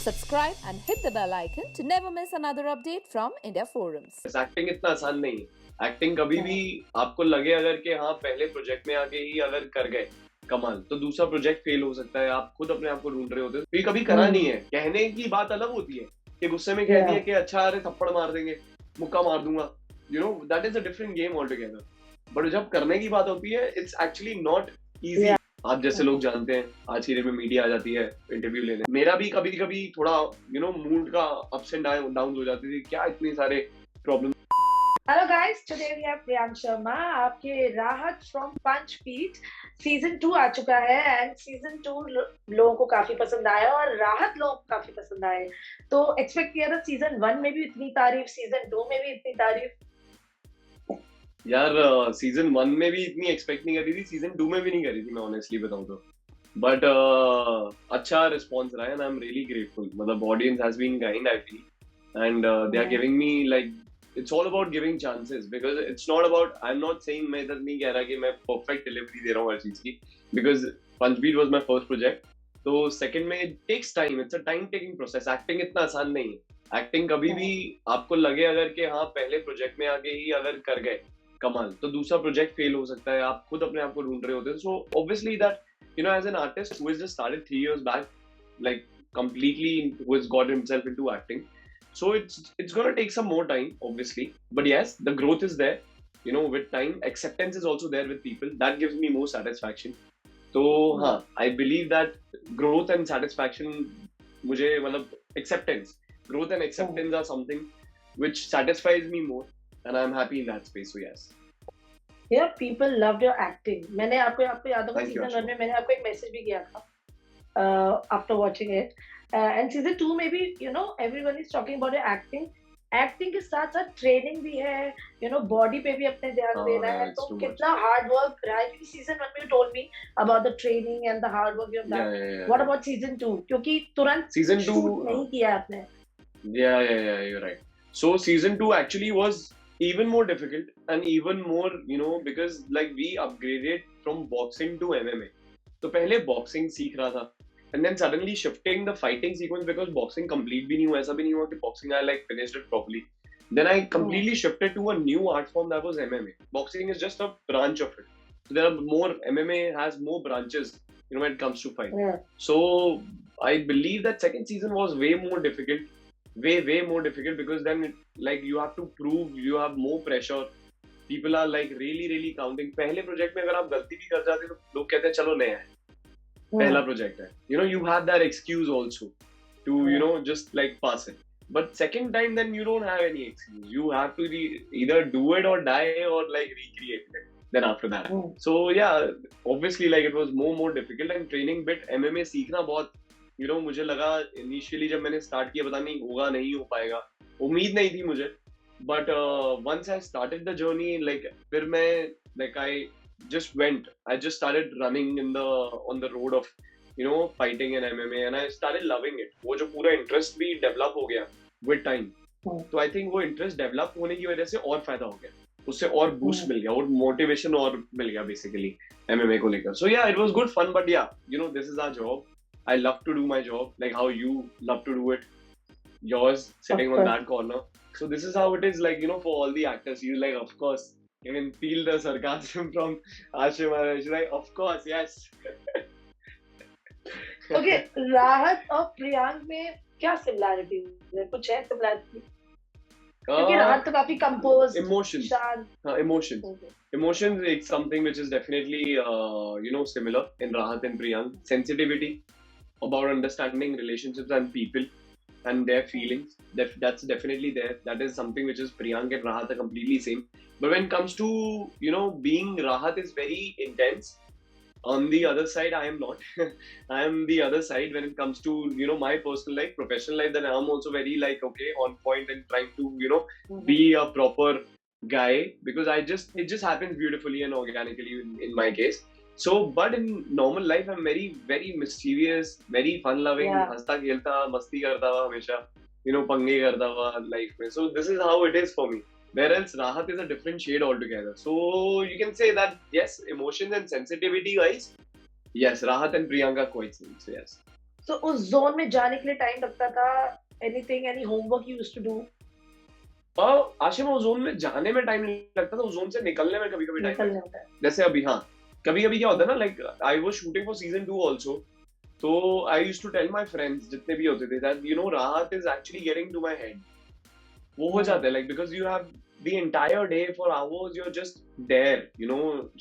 subscribe and hit the bell icon to never miss another update from India Forums. Acting इतना आसान नहीं है। Acting कभी भी आपको लगे अगर कि हाँ पहले प्रोजेक्ट में आके ही अगर कर गए कमाल, तो दूसरा प्रोजेक्ट फेल हो सकता है। आप खुद अपने आप को ढूंढ रहे होते हो, तो ये कभी करा नहीं है। कहने की बात अलग होती है कि गुस्से में कह दिया कि अच्छा अरे थप्पड़ मार देंगे, मुक्का मार दूंगा, you know that is a different game all together. But जब करने की बात होती है इट्स एक्चुअली नॉट इजी। आप जैसे लोग जानते हैं आज की डेट में मीडिया आ जाती है इंटरव्यू लेने, मेरा भी कभी कभी थोड़ा यू नो मूड का अप्स एंड डाउन हो जाती थी, क्या इतने सारे problem. Hello guys, today we have Priyank Sharma. आपके राहत from पंचपीठ सीजन 2 आ चुका है एंड सीजन 2 लोगों को काफी पसंद आया और राहत लोगों को काफी पसंद आए। तो एक्सपेक्ट किया था सीजन 1 में भी इतनी तारीफ, सीजन 2 में भी इतनी तारीफ। यार सीजन 1 में भी इतनी एक्सपेक्ट नहीं करी थी, सीजन 2 में भी नहीं करी थी मैं ऑनेस्टली बताऊं तो। बट अच्छा रिस्पॉन्स रहा है and I am really grateful. मतलब audience has been kind I feel and they are giving me like it's all about giving chances because it's not about I'm not saying मैं इधर नहीं कह रहा कि मैं perfect delivery दे रहा हूँ हर चीज की, because पंचबीट was my first project। तो second में it takes time, it's a time taking process। acting इतना आसान नहीं है। acting कभी भी आपको लगे अगर कि हाँ पहले प्रोजेक्ट में आके ही अगर कर गए कमाल, तो दूसरा प्रोजेक्ट फेल हो सकता है। आप खुद अपने आप को ढूंढ रहे होते हैं। So obviously that you know as an artist who has just started 3 years back, like completely who has got himself into acting, so it's gonna take some more time obviously, but yes the growth is there, you know, with time acceptance is also there with people, that gives me more satisfaction। तो हाँ I believe that growth and satisfaction मुझे मतलब growth and acceptance are something which satisfies me more and I'm happy in that space, so yes। Yeah, people loved your acting। मैंने आपको याद होगा season 1 में मैंने आपको एक मैसेज भी किया था after watching it। And season 2 में भी you know everyone is talking about your acting के साथ साथ ट्रेनिंग भी है, यू नो बॉडी पे भी अपने ध्यान देना है। तो कितना हार्ड वर्क रहा है, क्योंकि सीजन 1 में you told me about the training and the hard work you have done. What about season 2, क्योंकि तुरंत सीजन 2 नहीं किया आपने। yeah you're right। so season 2 actually was even more difficult and even more, you know, because like we upgraded from boxing to MMA। तो पहले boxing सीख रहा था and then suddenly shifting the fighting sequence, because boxing complete भी नहीं हुआ, ऐसा भी नहीं हुआ कि boxing I like finished it properly, then I completely shifted to a new art form that was MMA। boxing is just a branch of it, so there are more, MMA has more branches, you know, when it comes to fight। so I believe that second season was way more difficult, way more difficult, because then it, like you have to prove, you have more pressure, people are like really counting। पहले project में अगर आप गलती भी कर जाते तो लोग कहते हैं चलो नया है, पहला प्रोजेक्ट है, you know, you have that excuse also to you know just like pass it। but second time then you don't have any excuse, you have to either do it or die or like recreate it then after that। so yeah obviously like it was more difficult and training bit MMA सीखना बहुत, you know, मुझे लगा initially जब मैंने start किया पता नहीं होगा नहीं हो पाएगा, उम्मीद नहीं थी मुझे, but once I started the journey like फिर मैं like I just started running on the road of, you know, fighting and MMA and I started loving it। वो जो पूरा इंटरेस्ट भी डेवलप हो गया with time, तो आई थिंक वो इंटरेस्ट डेवलप होने की वजह से और फायदा हो गया, उससे और बूस्ट मिल गया और मोटिवेशन और मिल गया बेसिकली MMA को लेकर। so yeah it was good fun, but yeah you know this is our job, I love to do my job like how you love to do it yours sitting on that corner। so this is how it is, like you know, for all the actors you like of course you can feel the sarcasm from Ashim and she's like of course yes। Okay, राहत और प्रियांक में क्या similarity है, कुछ है similarity? क्योंकि राहत तो काफी compose, emotions is something which is definitely you know similar in Rahat and Priyank। sensitivity about understanding relationships and people and their feelings, that's definitely there, that is something which is Priyank and Rahat are completely same। but when it comes to you know being, Rahat is very intense, on the other side I am not I am the other side when it comes to you know my personal life, professional life, then I'm also very like okay on point and trying to you know be a proper guy, because it just happens beautifully and organically in my case। so but in normal life I'm very mischievous, very fun loving, हंसता खेलता मस्ती करता हुआ हमेशा, you know, पंगे करता हुआ life में। so this is how it is for me, whereas Rahat is a different shade altogether। so you can say that yes, emotions and sensitivity guys, yes, Rahat and Priyanka quite same, so yes। So उस zone में जाने के लिए time लगता था. Anything, any homework you used to do? Ashim, उस zone में जाने में टाइम नहीं लगता था, उस जोन से निकलने में कभी कभी टाइम निकलने लगता होता है. था. जैसे अभी, हाँ, कभी कभी क्या होता है ना, like I was shooting for season 2 also. तो I used to tell my friends जितने भी होते थे that Rahat is actually getting to my head. वो हो जाता है, like because you have the entire day for hours you're just there,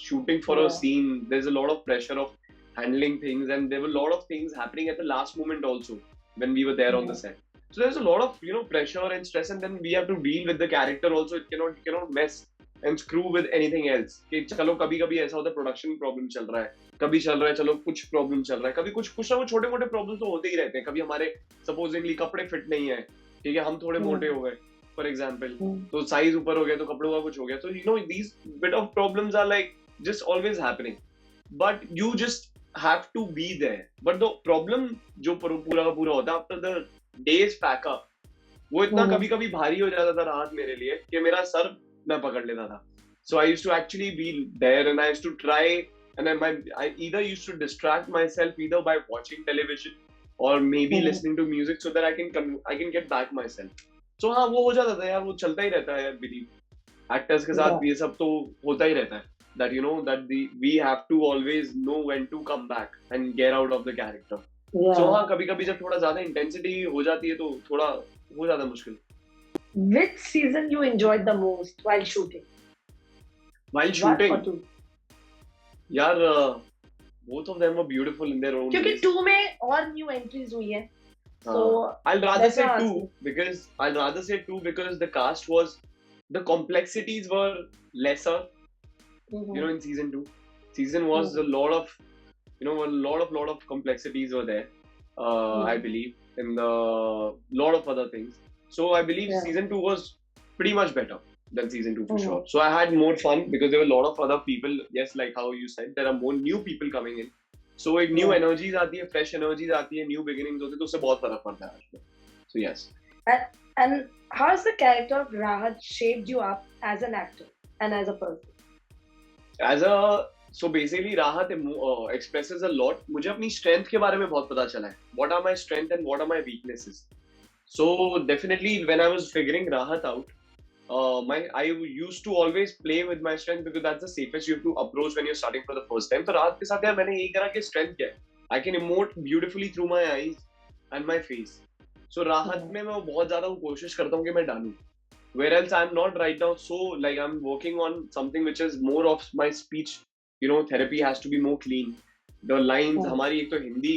shooting for a Yeah. scene. There's a lot of pressure of handling things, and there were a lot of things happening at the last moment also when we were there on the set. So there's a lot of pressure and stress, and then we have to deal with the character also. You cannot mess and screw with anything else. कि चलो कभी कभी ऐसा होता है, production problem चल रहा है, कभी चल रहा है, चलो कुछ प्रॉब्लम चल रहा है, कभी कुछ ना कुछ छोटे मोटे प्रॉब्लम तो होते ही रहते हैं. कभी हमारे सपोजिंगली कपड़े फिट नहीं है, ठीक है, हम थोड़े मोटे हो गए फॉर एग्जाम्पल, तो साइज ऊपर हो गया तो कपड़ों का कुछ हो गया. तो these bit of problems are like just always happening, but you just have to be there. But the problem जो पूरा का पूरा होता है after the days pack up, वो इतना कभी कभी भारी हो जाता था राहत मेरे लिए कि मेरा सर मैं पकड़ लेता था. So I used to actually be there, and I used to try, and I either used to distract myself either by watching television or maybe listening to music so that I can get back myself. So हाँ, वो हो जाता था यार, वो चलता ही रहता है. बिलीव एक्टर्स के साथ ये सब तो होता ही रहता है. That that we have to always know when to come back and get out of the character. So हाँ, कभी कभी जब थोड़ा ज्यादा इंटेंसिटी हो जाती है तो थोड़ा हो जाता है मुश्किल. Which season you enjoyed the most while shooting? While shooting, यार both of them were beautiful in their own क्योंकि ways. 2 में और new entries हुई है. So I'll rather say that's 2 because the cast was, the complexities were lesser. In season 2, season was a lot of a lot of complexities were there. I believe in the lot of other things. So I believe season 2 was pretty much better than season 2 for sure. So I had more fun because there were a lot of other people. Yes, like how you said, there are more new people coming in. So एक new energies आती है, fresh energies आती है, new beginnings होते हैं, तो उससे बहुत फर्क पड़ता है आज में. So yes. And how has the character of Rahat shaped you up as an actor and as a person? So basically Rahat expresses a lot. मुझे अपनी strength के बारे में बहुत पता चला है. What are my strengths and what are my weaknesses? So definitely when I was figuring Rahat out, I used to always play with my strength because that's the safest you have to approach when you're starting for the first time. तो राहत के साथ यार मैंने यही करा कि strength क्या है? I can emote beautifully through my eyes and my face. So राहत में मैं बहुत ज़्यादा कोशिश करता हूँ कि मैं डालूँ. Whereas I'm not right now, so like I'm working on something which is more of my speech. Therapy has to be more clean. The lines, हमारी एक तो हिंदी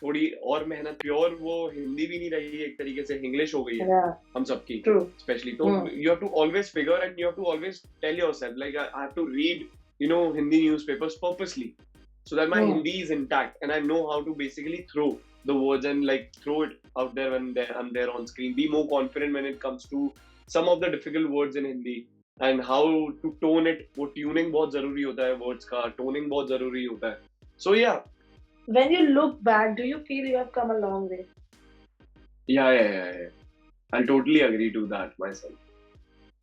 थोड़ी और मेहनत, प्योर वो हिंदी भी नहीं रही है, एक तरीके से इंग्लिश हो गई है हम सबकी, स्पेशली. तो you have to always figure and you have to always tell yourself, like I have to read, Hindi newspapers purposely so that my Hindi is intact and I know how to basically throw the words and like throw it out there when I'm there on screen. Be more confident when it comes to some of the difficult words in Hindi and how to tone it. वो tuning बहुत जरूरी होता है, words का toning बहुत जरूरी होता है. So yeah. When you look back, do you feel you have come a long way? Yeah. I'll totally agree to that myself.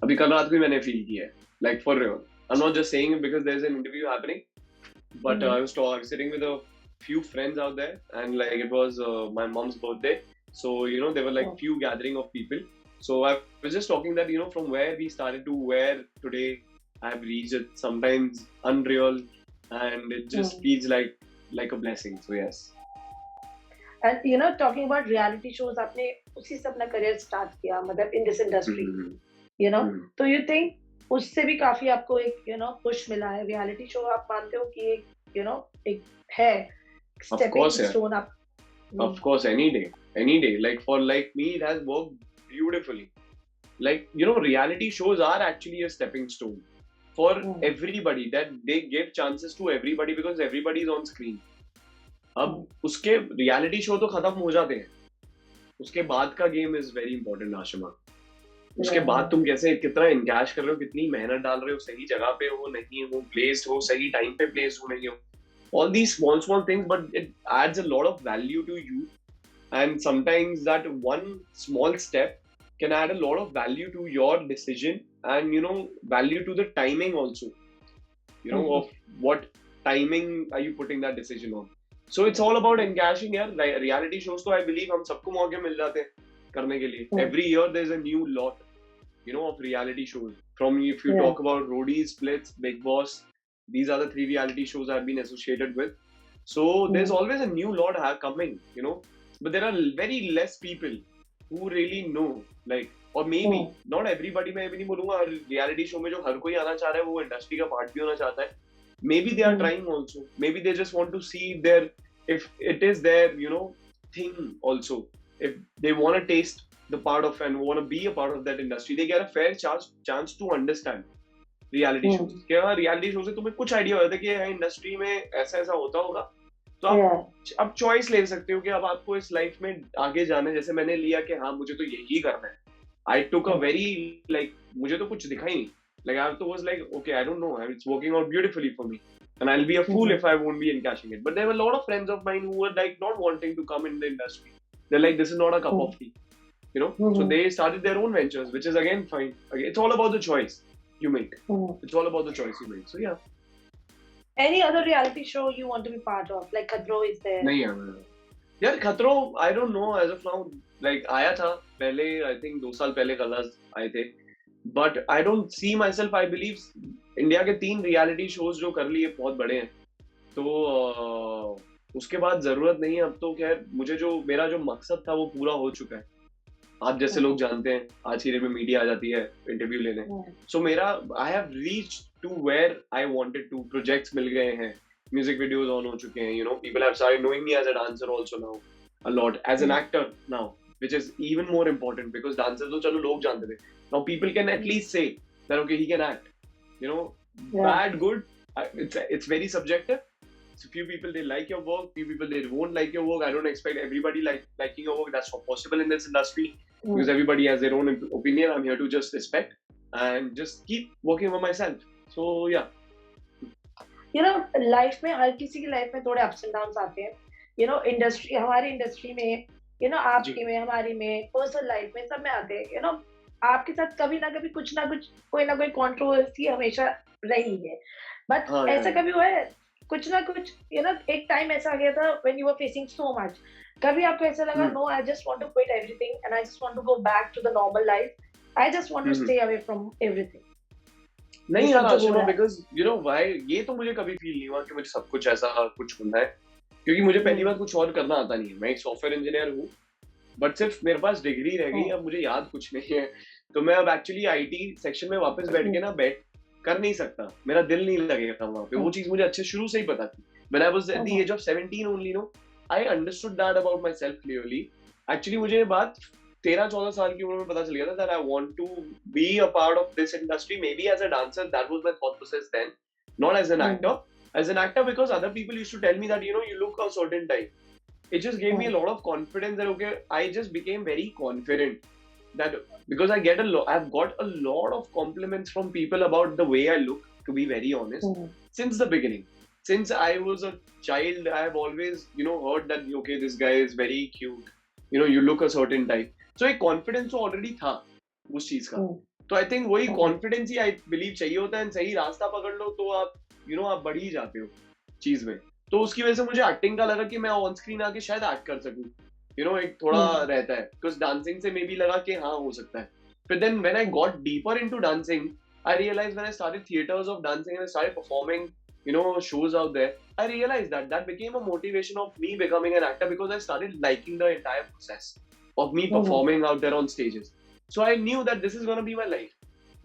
अभी कल रात भी मैंने feel किया है, like for real. I'm not just saying it because there's an interview happening, but I was sitting with a few friends out there, and like it was my mom's birthday, so there were like few gathering of people. So I was just talking that from where we started to where today I have reached, it sometimes unreal, and it just feels like a blessing. So yes. And talking about reality shows, आपने उसी से अपना career start किया, मतलब in this industry, तो you think उससे भी काफी आपको एक push मिला है. reality show आप मानते हो कि एक एक है stepping stone up? Of course, any day. Like for me, it has worked beautifully. Like reality shows are actually a stepping stone for everybody, that they give chances to everybody because everybody is on screen. अब उसके reality show तो खत्म हो जाते हैं, उसके बाद का game is very important, Ashima. उसके बाद तुम कैसे कितना encash कर रहे हो, कितनी मेहनत डाल रहे हो, सही जगह पे हो नहीं हो, placed हो, सही time पे placed हो नहीं हो, all these small things, but it adds a lot of value to you. And sometimes that one small step can add a lot of value to your decision and value to the timing also, of what timing are you putting that decision on. So it's all about encashing यार. Reality shows तो I believe हम सबको मौके मिल जाते हैं करने के लिए. Every year there's a new lot, of reality shows. From if you talk about Roadies, Splits, Big Boss, these are the 3 reality shows I've been associated with. So there's always a new lot coming, but there are very less people who really know, like, or maybe not everybody. मैं भी नहीं बोलूँगा हर reality show में जो हर कोई आना चाह रहा है वो industry का part भी होना चाहता है. Maybe they are trying also. Maybe they just want to see if it is their thing also. If they want to taste the part of and want to be a part of that industry, they get a fair chance to understand reality shows. क्या reality shows से तुम्हें कुछ idea हो जाता है कि यहाँ industry में ऐसा ऐसा होता होगा, तो आप choice ले सकते हो कि अब आपको इस life में आगे जाना है. जैसे मैंने लिया कि हाँ मुझे तो यही करना है. I took a very मुझे तो कुछ दिखा ही नहीं. Like I was like, okay, I don't know, it's working out beautifully for me, and I'll be a fool if I won't be encashing it. But there were a lot of friends of mine who were like not wanting to come in the industry. They're like, this is not a cup of tea, So they started their own ventures, which is again fine. Again, it's all about the choice you make. It's all about the choice you make. So yeah. Any other reality show you want to be part of? Like Khatro is there? नहीं यार Khatro, I don't know as of now. Like आया था पहले, I think 2 साल पहले colours आए थे. But I don't see myself. I believe India के 3 रियलिटी शोज जो कर लिए बहुत बड़े हैं, तो उसके बाद जरूरत नहीं है अब. तो खैर मुझे मेरा जो मकसद था वो पूरा हो चुका है. आप जैसे लोग जानते हैं आज की डेट में मीडिया आ जाती है इंटरव्यू लेने. सो मेरा I have reached to where I wanted to. Projects मिल गए हैं, म्यूजिक वीडियोस ऑन हो चुके हैं, people have started knowing me as a dancer also now a lot, as an actor now, which is even more important because dancers तो चलो लोग जानते थे. Now people can at least say that okay, he can act. Bad, good, it's very subjective. So few people they like your work, few people they won't like your work. I don't expect everybody liking your work. That's not possible in this industry because everybody has their own opinion. I'm here to just respect and just keep working on myself. So yeah. Life में हर किसी की life में थोड़े ups and downs आते हैं. Industry, हमारी industry में, आपकी में, हमारी में, पर्सनल लाइफ में, सब में आते हैं. आपके साथ कभी ना कभी कुछ ना कुछ, कोई ना कोई कंट्रोवर्सी हमेशा रही है. बट ऐसा कभी हुआ है कुछ ना कुछ, एक टाइम ऐसा आ गया था when you were facing so much, कभी आपको ऐसा लगा no I just want to quit everything and I just want to go back to the normal life, I just want to stay away from everything? नहीं यार Ashima, because why ये तो मुझे कभी फील नहीं हुआ कि मुझे सब कुछ ऐसा कुछ होना है, क्योंकि मुझे पहली बार कुछ और करना आता नहीं है. मैं एक सॉफ्टवेयर इंजीनियर हूँ, बट सिर्फ मेरे पास डिग्री रह गई, अब मुझे याद कुछ नहीं है. तो मैं अब एक्चुअली आईटी सेक्शन में वापस बैठ के ना कर नहीं सकता. मेरा दिल नहीं लगेगा वहां पे. वो चीज मुझे अच्छे शुरू से ही पता थी. When I was at the age of 17 only, I understood that about myself clearly. Actually मुझे ये बात 13-14 साल की उम्र में पता चल गया था that I want to be a part of this industry, maybe as a dancer. That was my thought process then, not as an actor. As an actor, because other people used to tell me that you look a certain type. It just gave me a lot of confidence that okay, I just became very confident that because I've got a lot of compliments from people about the way I look, to be very honest, since the beginning. Since I was a child, I have always heard that okay, this guy is very cute, you look a certain type. So एक confidence तो already था उस चीज का. तो I think वही confidence he I believe चाहिए होता है. सही रास्ता पकड़ लो तो आप आप बढ़ ही जाते हो चीज में. तो उसकी वजह से मुझे एक्टिंग का लगा कि मैं ऑन स्क्रीन आके शायद एक्ट कर सकूं. एक थोड़ा रहता है बिकॉज डांसिंग से मे बी लगा कि हाँ हो सकता है. फिर then when I got deeper into dancing, I realize when I started theatres of dancing and I started performing shows out there, I realized that became a motivation of me becoming an actor because I started liking the entire process of me performing out there on stages. So I knew that this is going to be my life,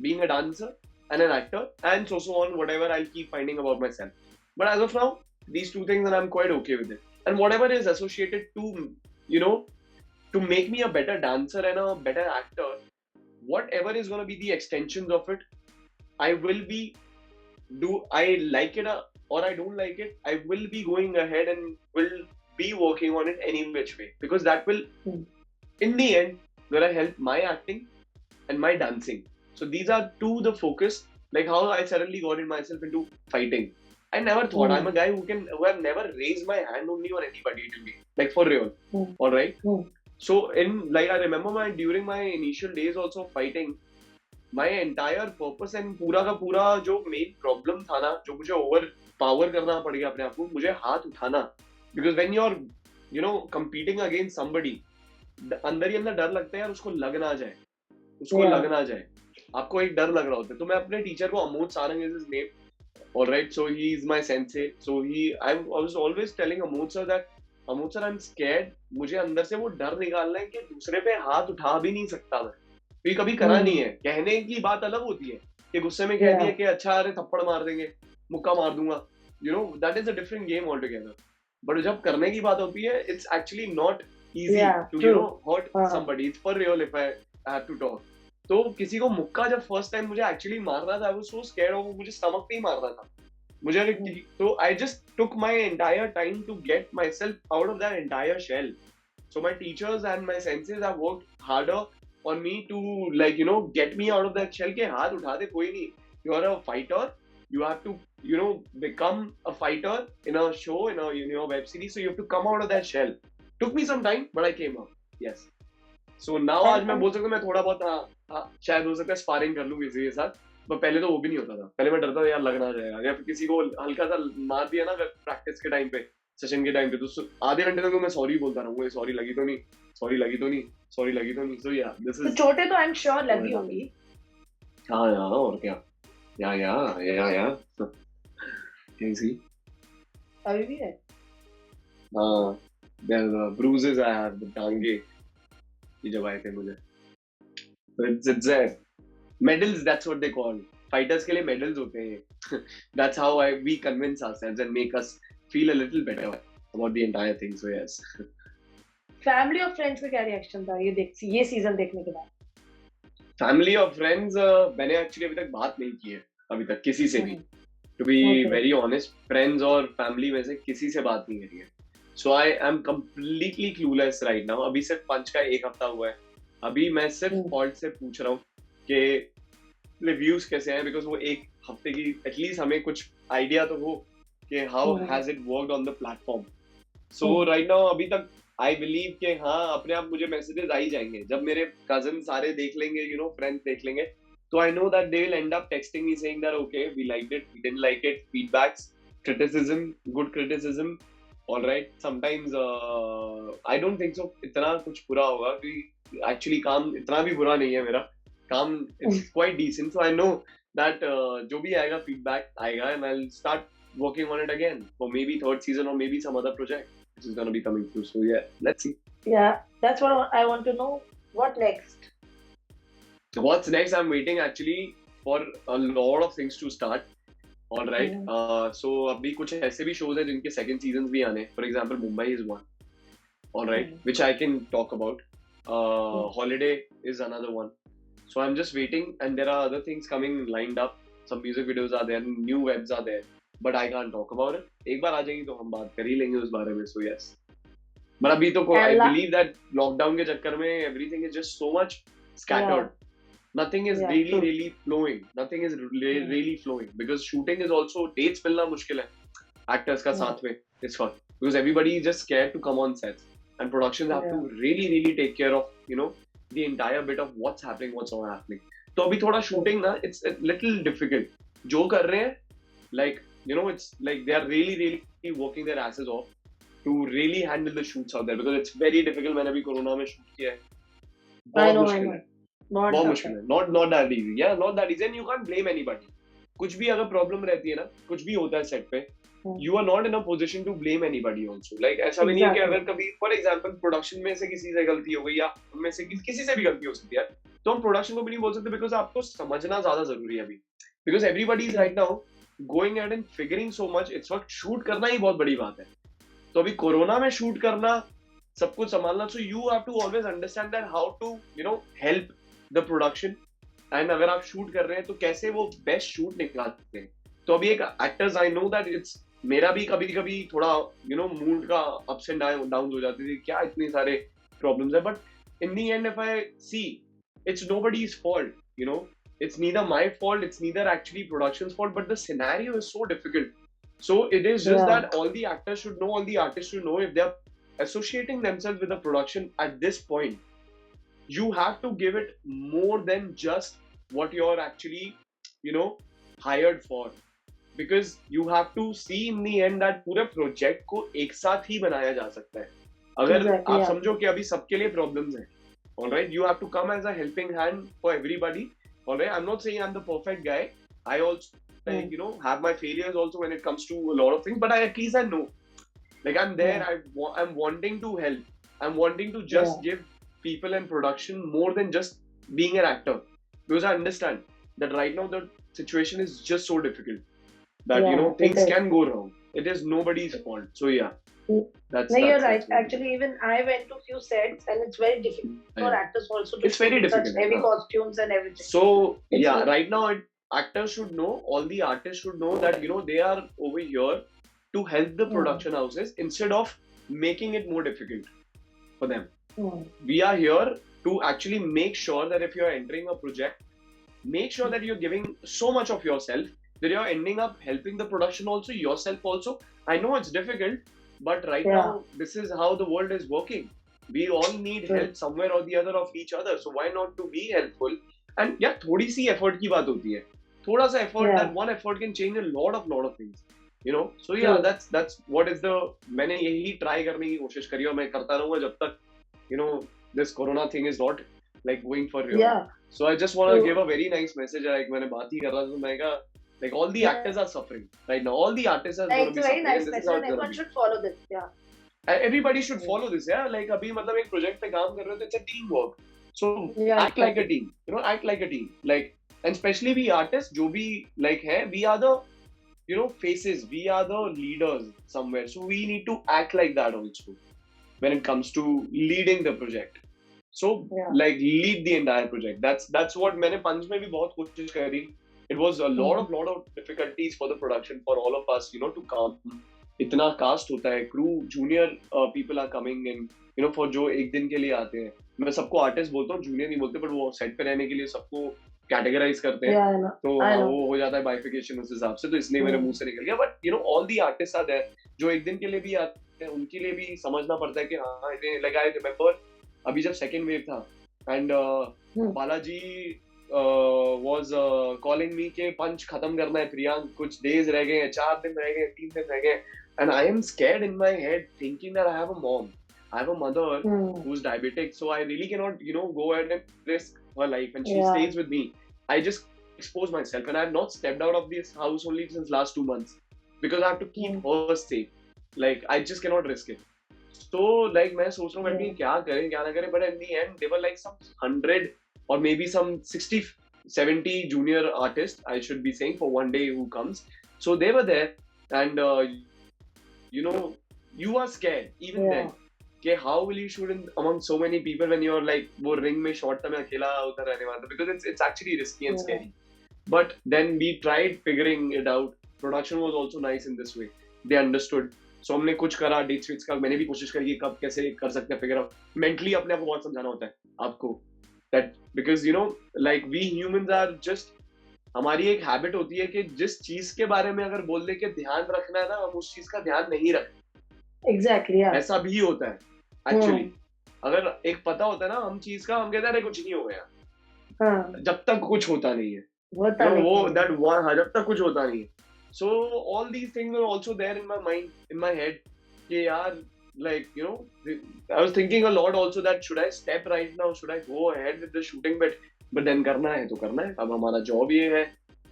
being a dancer and an actor, and so on, whatever I'll keep finding about myself. But as of now, these two things, and I'm quite okay with it. And whatever is associated to to make me a better dancer and a better actor, whatever is going to be the extensions of it, I will be I like it or I don't like it, I will be going ahead and will be working on it any which way, because that will in the end gonna help my acting and my dancing. So these are the focus, like how I suddenly got in myself into fighting. I never thought I'm a guy who have never raised my hand only on anybody to me, like for real. All right. So I remember during my initial days also fighting, my entire purpose and पूरा का पूरा जो main problem था ना, जो मुझे over power करना पड़ गया अपने आप को, मुझे हाथ उठाना because when you're competing against somebody, अंदर ही अंदर डर लगता है यार उसको लग ना जाए, उसको Yeah. लग ना जाए, आपको एक डर लग रहा होता है. तो मैं अपने टीचर को, Amod Sarang is his name, alright, so he is my sensei, so I was always telling Amod sir that Amod sir, I'm scared, मुझे अंदर से वो डर निकालना है कि दूसरे पे हाथ उठा भी नहीं सकता मैं, तो ये कभी करा नहीं है. कहने की बात अलग होती है कि गुस्से में कह दिया कि अच्छा अरे थप्पड़ मार देंगे, मुक्का मार दूंगा, that is a different game altogether. But जब करने की बात होती है, it's actually not easy to hurt somebody. It's for real if I have to talk. तो किसी को मुक्का जब फर्स्ट टाइम मुझे एक्चुअली मारना था, I was so scared of, मुझे स्टमक पे ही मारना था मुझे. तो I just took my entire time to get myself out of that entire shell. So my teachers and my senseis have worked harder on me to get me out of that shell. के हाथ उठा दे कोई नहीं, you are a fighter, you have to become a fighter in a show, in a web series, so you have to come out of that shell. Took me some time but I came out. Yes. So now आज मैं बोल सकता हूँ मैं थोड़ा बहुत शायद हो सकता है स्पारिंग कर लूँ किसी के साथ, पर पहले तो वो भी नहीं होता था. पहले मैं डरता था यार लग ना जाएगा, या फिर किसी को हल्का सा मार दिया ना प्रैक्टिस के टाइम पे, सेशन के टाइम पे, तो आधे घंटे तक मैं सॉरी बोलता रहूंगा, सॉरी लगी तो नहीं, सॉरी लगी तो नहीं, सॉरी लगी तो नहीं. सो या दिस तो इज. चोटें तो आई एम श्योर लगी होंगी. हाँ यार, और क्या. या कैसी अभी भी है. हाँ, ब्रूजेस आई हैव, द टांगे ये जब आए थे मुझे. It's there. Medals, that's what they call. Fighters के लिए medals होते हैं. That's how we convince ourselves and make us feel a little better about the entire thing. So yes. Family और फ्रेंड्स का क्या रिएक्शन था ये सीजन देखने के बाद? Family और friends, मैंने actually अभी तक बात नहीं की है अभी तक किसी से भी. To be very honest, friends और family में से किसी से बात नहीं करी है. So I am completely clueless right now. अभी सिर्फ पंच का एक हफ्ता हुआ है. अभी मैं सिर्फ पॉल्ट से पूछ रहा हूँ कि रिव्यूज कैसे हैं, बिकॉज वो एक हफ्ते की एटलीस्ट हमें कुछ आइडिया तो हो कि how has it worked on the platform. So right now अभी तक आई बिलीव कि हाँ अपने आप मुझे मैसेजेस आ ही जाएंगे जब मेरे कजन सारे देख लेंगे, फ्रेंड्स देख लेंगे, तो I know that they will end up texting me saying that okay we liked it, we didn't like it, feedbacks, criticism, good criticism, alright. Sometimes I don't think so इतना कुछ बुरा होगा, क्योंकि एक्चुअली काम इतना भी बुरा नहीं है मेरा काम, it's quite decent. So I know that जो भी आएगा फीडबैक आएगा and I will start working on it again for maybe third season और maybe some other project which is going to be coming through. So yeah, let's see. Yeah, that's what I want to know. What next? What's next? I'm waiting actually for a lot of things to start. All right. So अभी कुछ ऐसे भी shows हैं जिनके second seasons भी आने. For example, Mumbai is one. All right, which I can talk about. Holiday is another one. So I'm just waiting, and there are other things coming lined up. Some music videos are there, new webs are there, but I can't talk about it. एक बार आ जाएगी तो हम बात कर ही लेंगे उस बारे में. So yes. But अभी तो I believe that lockdown के चक्कर में everything is just so much scattered. Nothing is really flowing. Nothing is really flowing because shooting is also dates मिलना मुश्किल है. Actors का साथ में it's fun because everybody is just scared to come on sets. And productions have to really take care of, the entire bit of what's happening, what's not happening. तो अभी थोड़ा shooting ना, it's a little difficult. जो कर रहे हैं, like, it's like they are really working their asses off to really handle the shoots out there because it's very difficult. मैंने अभी कोरोना में shoot किया है. बहुत मुश्किल है. बहुत मुश्किल है. Not that easy. Yeah, not that easy. And you can't blame anybody. कुछ भी अगर प्रॉब्लम रहती है ना, कुछ भी होता है सेट पे, you are not in a position to blame anybody also. Like ऐसा भी नहीं है कि अगर कभी for example प्रोडक्शन में से किसी से गलती हो गई या उनमें से किसी से भी गलती हो सकती है, तो हम प्रोडक्शन को भी नहीं बोल सकते बिकॉज आपको समझना ज्यादा जरूरी है अभी. Because everybody is right now going at and figuring so much. It's वक्त शूट करना ही बहुत बड़ी बात है. तो अभी कोरोना में शूट करना, सब कुछ संभालना, so you have to always understand that how to help the production. And अगर आप शूट कर रहे हैं तो कैसे वो बेस्ट शूट निकालते हैं. तो अभी एक actors I know that it's मेरा भी कभी थोड़ा मूड का अप्स एंड डाउन हो जाती थी, क्या इतने सारे प्रॉब्लम्स है. But in the end if I see it's nobody's fault, it's neither my fault, it's neither actually production's fault, but the scenario is so difficult. So it is just that all the actors should know, all the artists should know, if they're associating themselves with the production at this point, you have to give it more than just what you're actually hired for. because you have to see in the end that पूरे project को एक साथ ही बनाया जा सकता है. अगर Exactly, आप yeah. समझो कि अभी सबके लिए प्रॉब्लम्स हैं, alright, you have to come as a helping hand for everybody, alright. I'm not saying I'm the perfect guy. I also like have my failures also when it comes to a lot of things, but at least I know, like I'm there. Yeah. I'm wanting to help. I'm wanting to just give people in production more than just being an actor, because I understand that right now the situation is just so difficult that Yeah, it things is. can go wrong. It is nobody's fault. So yeah, that's No, you're that's right. what it is. Actually, even I went to few sets, and it's very difficult for Yeah. actors also to It's very shoot such difficult, heavy yeah. costumes and everything. So It's yeah, not- right now actors should know, all the artists should know that they are over here to help the production houses instead of making it more difficult for them. We are here to actually make sure that if you are entering a project, make sure that you're giving so much of yourself that you're ending up helping the production also, yourself also. I know it's difficult, but right Yeah. now this is how the world is working. We all need True. help somewhere or the other of each other, so why not to be helpful? And yeah, थोड़ी सी effort की बात होती है, थोड़ा सा effort, Yeah. that one effort can change a lot of things, so yeah, True. that's what is the, मैंने यही try करने की कोशिश करी और मैं करता रहूंगा जब तक this corona thing is not like going for real. Yeah. So I just want to True. give a very nice message. Like मैंने बात ही कर रहा था तो मैं कहा, like all the Yeah. actors are suffering right now. All the artists are going to It's be a very suffering. nice And this is message, how and it's going everyone to be. should follow this. Yeah. And everybody should follow this. Yeah, like अभी मतलब एक project पे काम कर रहे हो तो it's a teamwork. So Yeah, act like a team. Act like a team. Like, and especially we artists, जो भी like है, we are the faces. We are the leaders somewhere. So we need to act like that also when it comes to leading the project. So Yeah. like lead the entire project. That's what मैंने पंच में भी बहुत कोशिश करी. It was a lot of difficulties for the production, for all of us, to come. इतना cast होता है, crew, junior people are coming in, for जो एक दिन के लिए आते हैं. मैं सबको आर्टिस्ट बोलता हूँ, जूनियर नहीं बोलते, बट वो सेट पे रहने के लिए सबको कैटेगराइज करते हैं. Yeah, I know. तो I हाँ, know. वो हो जाता है बाइफिकेशन उस हिसाब से, तो इसलिए मेरे मुंह से निकल गया. But all the artist are there जो एक दिन के लिए भी आते हैं, उनके लिए भी समझना पड़ता है कि हाँ, लाइक आई रिमेम्बर अभी जब सेकंड वेव था and Balaji was calling me के पंच खत्म करना है प्रियांक, कुछ डेज रह गए हैं, 4 दिन रह गए, 3 दिन रह गए, and I am scared in my head thinking that I have a mom, I have a mother who's diabetic, so I really cannot, go ahead and risk her life, and she stays with me. I just expose myself, and I have not stepped out of this house only since last 2 months because I have to keep her safe. Like, I just cannot risk it. So, like, मैं सोच रहा हूँ बैठ के क्या करें क्या ना करें, but in the end, they were like some 100 or maybe some 60, 70 junior artists, I should be saying, for one day who comes. So they were there, and you are scared even then. कि how will you shoot in among so many people when you're like वो ring में short time में अकेला उधर रहने वाला, because it's actually risky and scary. But then we tried figuring it out. Production was also nice in this way. They understood. So हमने कुछ करा, dates fix का, मैंने भी कोशिश करी कि कब कैसे कर सकते हैं figure out. Mentally अपने आप को बहुत समझाना होता है आपको, that because like we humans are just, हमारी एक हैबिट होती है कि जिस चीज के बारे में अगर बोल दे के ध्यान रखना है ना, हम उस चीज का ध्यान नहीं रखते. Exactly, yeah. ऐसा भी होता है एक्चुअली. अगर एक पता होता है ना हम चीज का, हम कहते हैं अरे कुछ नहीं हो गया, हाँ, जब तक कुछ होता नहीं है. होता नहीं वो है. दैट वन, हाँ, जब तक कुछ होता नहीं है. So all these things are also there in my mind, in my head, कि यार like I was thinking a lot also that should I step right now, should I go ahead with the shooting, but then करना है तो करना है. अब हमारा job ये है,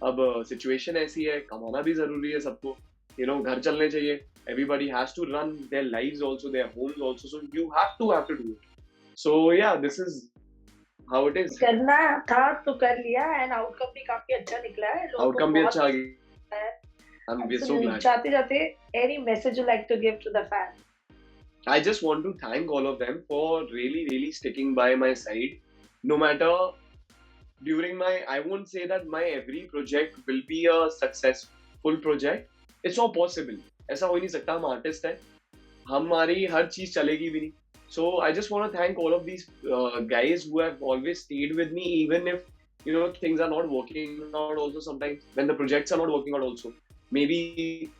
अब सिचुएशन ऐसी है, कमाना भी जरूरी है सबको, घर चलने चाहिए. Everybody has to run their lives also, their homes also, so you have to do it. So yeah, this is how it is. करना था तो कर लिया, and outcome भी काफी अच्छा निकला है. लोगों को Outcome भी बहुत अच्छा आ गया. है. We're so glad. जाते जाते any message you like to give to the fans? I just want to thank all of them for really sticking by my side, no matter during my, I won't say that my every project will be a successful project. It's not possible. ऐसा हो ही नहीं सकता, हम artist हैं, हमारी हर चीज चलेगी भी नहीं. So I just want to thank all of these guys who have always stayed with me, even if things are not working out also sometimes, when the projects are not working out also. Maybe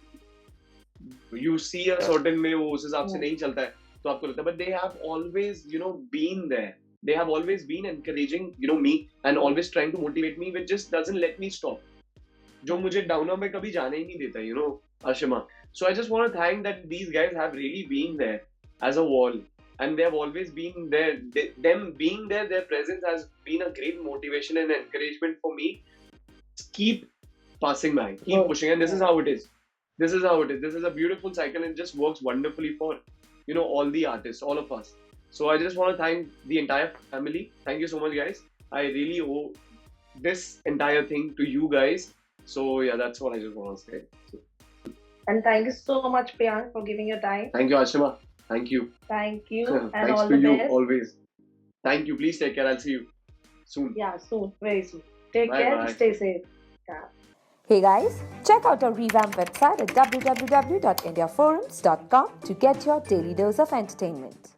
you see a certain way, वो उस हिसाब से नहीं चलता है तो आपको लगता है, but they have always been there. They have always been encouraging me and always trying to motivate me, which just doesn't let me stop. जो मुझे डाउनर में कभी जाने ही नहीं देता, you know, Ashima. So I just want to thank that these guys have really been there as a wall, and they have always been there. Them being there, their presence has been a great motivation and encouragement for me. Keep passing by, keep pushing, and this is how it is. This is how it is. This is a beautiful cycle, and it just works wonderfully for, you know, all the artists, all of us. So I just want to thank the entire family. Thank you so much, guys. I really owe this entire thing to you guys. So yeah, that's what I just want to say. So, And thank you so much, Priyank, for giving your time. thank you, Ashima. Thank you. Thank you, and Thanks all to the you best. always. Thank you. Please take care. I'll see you soon. Yeah, soon, very soon. Take Bye care, bye. stay safe. Yeah. Hey guys, check out our revamped website at www.indiaforums.com to get your daily dose of entertainment.